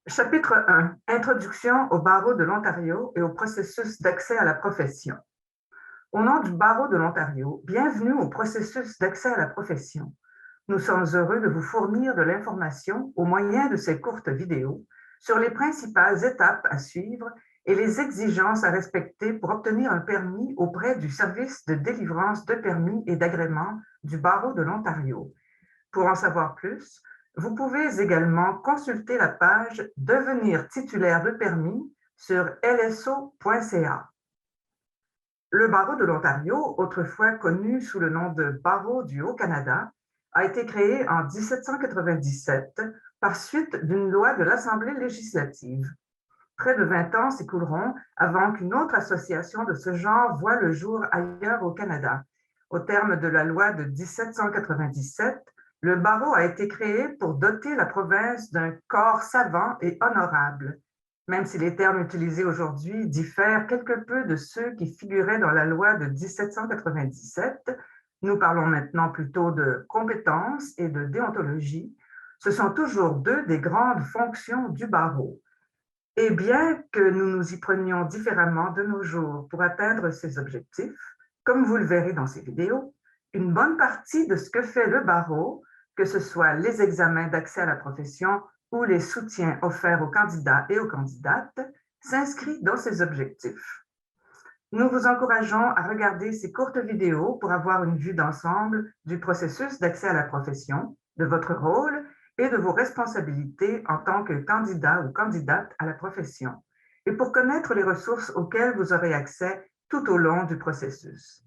Chapitre 1. Introduction au barreau de l'Ontario et au processus d'accès à la profession. Au nom du barreau de l'Ontario, bienvenue au processus d'accès à la profession. Nous sommes heureux de vous fournir de l'information au moyen de ces courtes vidéos sur les principales étapes à suivre et les exigences à respecter pour obtenir un permis auprès du service de délivrance de permis et d'agrément du barreau de l'Ontario. Pour en savoir plus, vous pouvez également consulter la page Devenir titulaire de permis sur lso.ca. Le barreau de l'Ontario, autrefois connu sous le nom de Barreau du Haut-Canada, a été créé en 1797 par suite d'une loi de l'Assemblée législative. Près de 20 ans s'écouleront avant qu'une autre association de ce genre voie le jour ailleurs au Canada. Au terme de la loi de 1797, le barreau a été créé pour doter la province d'un corps savant et honorable. Même si les termes utilisés aujourd'hui diffèrent quelque peu de ceux qui figuraient dans la loi de 1797, nous parlons maintenant plutôt de compétences et de déontologie. Ce sont toujours deux des grandes fonctions du barreau. Et bien que nous nous y prenions différemment de nos jours pour atteindre ces objectifs, comme vous le verrez dans ces vidéos, une bonne partie de ce que fait le barreau, que ce soit les examens d'accès à la profession ou les soutiens offerts aux candidats et aux candidates, s'inscrit dans ces objectifs. Nous vous encourageons à regarder ces courtes vidéos pour avoir une vue d'ensemble du processus d'accès à la profession, de votre rôle et de vos responsabilités en tant que candidat ou candidate à la profession, et pour connaître les ressources auxquelles vous aurez accès tout au long du processus.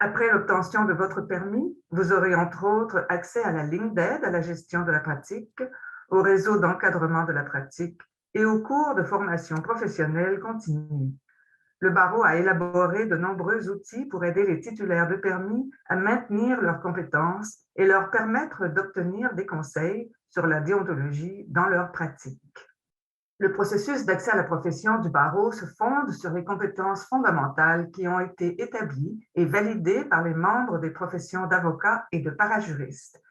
Après l'obtention de votre permis, vous aurez entre autres accès à la ligne d'aide à la gestion de la pratique, au réseau d'encadrement de la pratique et aux cours de formation professionnelle continue. Le barreau a élaboré de nombreux outils pour aider les titulaires de permis à maintenir leurs compétences et leur permettre d'obtenir des conseils sur la déontologie dans leur pratique. Le processus d'accès à la profession du barreau se fonde sur les compétences fondamentales qui ont été établies et validées par les membres des professions d'avocats et de parajuristes.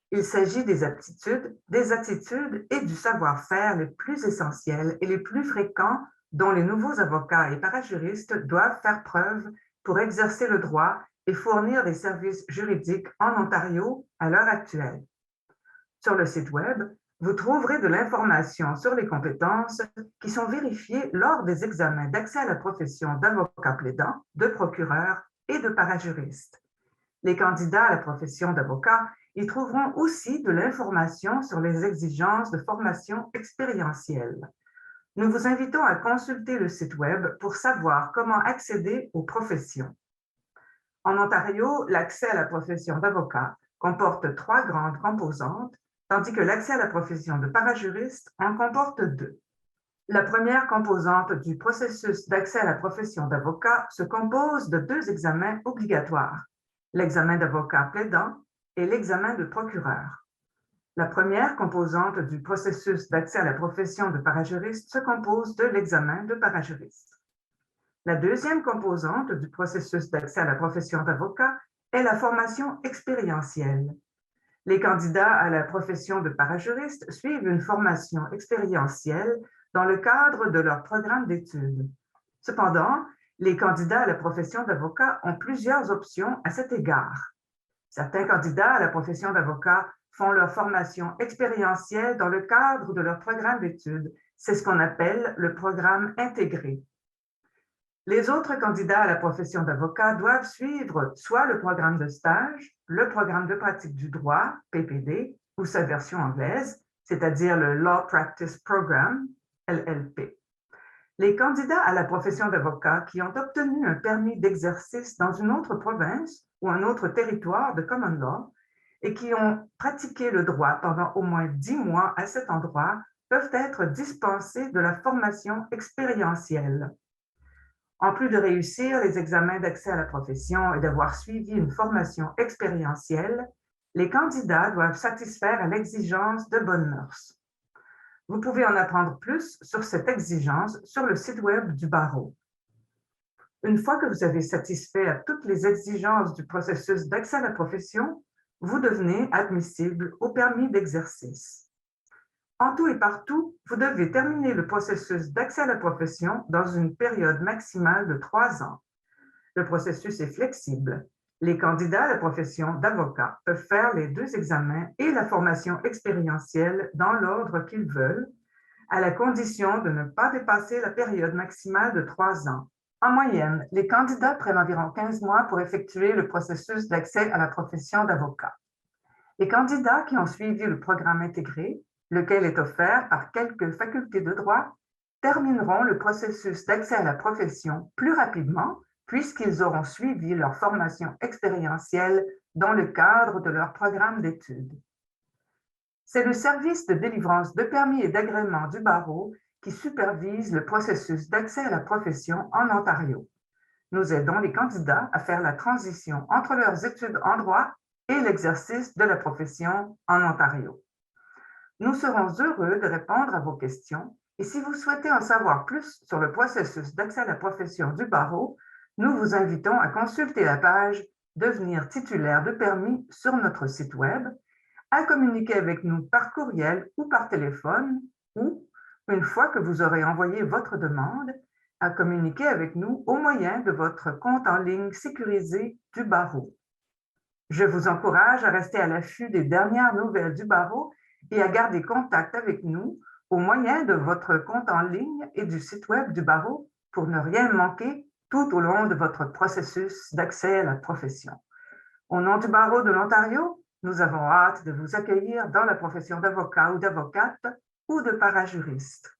Il s'agit des aptitudes, des attitudes et du savoir-faire les plus essentiels et les plus fréquents dont les nouveaux avocats et parajuristes doivent faire preuve pour exercer le droit et fournir des services juridiques en Ontario à l'heure actuelle. Sur le site Web, vous trouverez de l'information sur les compétences qui sont vérifiées lors des examens d'accès à la profession d'avocat plaidant, de procureur et de parajuriste. Les candidats à la profession d'avocat y trouveront aussi de l'information sur les exigences de formation expérientielle. Nous vous invitons à consulter le site Web pour savoir comment accéder aux professions. En Ontario, l'accès à la profession d'avocat comporte 3 grandes composantes, tandis que l'accès à la profession de parajuriste en comporte 2. La première composante du processus d'accès à la profession d'avocat se compose de 2 examens obligatoires, l'examen d'avocat plaidant et l'examen de procureur. La première composante du processus d'accès à la profession de parajuriste se compose de l'examen de parajuriste. La deuxième composante du processus d'accès à la profession d'avocat est la formation expérientielle. Les candidats à la profession de parajuriste suivent une formation expérientielle dans le cadre de leur programme d'études. Cependant, les candidats à la profession d'avocat ont plusieurs options à cet égard. Certains candidats à la profession d'avocat font leur formation expérientielle dans le cadre de leur programme d'études. C'est ce qu'on appelle le programme intégré. Les autres candidats à la profession d'avocat doivent suivre soit le programme de stage, le programme de pratique du droit, PPD, ou sa version anglaise, c'est-à-dire le Law Practice Program, LLP. Les candidats à la profession d'avocat qui ont obtenu un permis d'exercice dans une autre province ou un autre territoire de common law et qui ont pratiqué le droit pendant au moins 10 mois à cet endroit peuvent être dispensés de la formation expérientielle. En plus de réussir les examens d'accès à la profession et d'avoir suivi une formation expérientielle, les candidats doivent satisfaire à l'exigence de bonnes mœurs. Vous pouvez en apprendre plus sur cette exigence sur le site Web du barreau. Une fois que vous avez satisfait à toutes les exigences du processus d'accès à la profession, vous devenez admissible au permis d'exercice. En tout et partout, vous devez terminer le processus d'accès à la profession dans une période maximale de 3 ans. Le processus est flexible. Les candidats à la profession d'avocat peuvent faire les 2 examens et la formation expérientielle dans l'ordre qu'ils veulent, à la condition de ne pas dépasser la période maximale de 3 ans. En moyenne, les candidats prennent environ 15 mois pour effectuer le processus d'accès à la profession d'avocat. Les candidats qui ont suivi le programme intégré, lequel est offert par quelques facultés de droit, termineront le processus d'accès à la profession plus rapidement puisqu'ils auront suivi leur formation expérientielle dans le cadre de leur programme d'études. C'est le service de délivrance de permis et d'agrément du barreau qui supervise le processus d'accès à la profession en Ontario. Nous aidons les candidats à faire la transition entre leurs études en droit et l'exercice de la profession en Ontario. Nous serons heureux de répondre à vos questions et si vous souhaitez en savoir plus sur le processus d'accès à la profession du barreau, nous vous invitons à consulter la page Devenir titulaire de permis sur notre site Web, à communiquer avec nous par courriel ou par téléphone ou, une fois que vous aurez envoyé votre demande, à communiquer avec nous au moyen de votre compte en ligne sécurisé du barreau. Je vous encourage à rester à l'affût des dernières nouvelles du barreau et à garder contact avec nous au moyen de votre compte en ligne et du site web du barreau pour ne rien manquer tout au long de votre processus d'accès à la profession. Au nom du barreau de l'Ontario, nous avons hâte de vous accueillir dans la profession d'avocat ou d'avocate ou de parajuriste.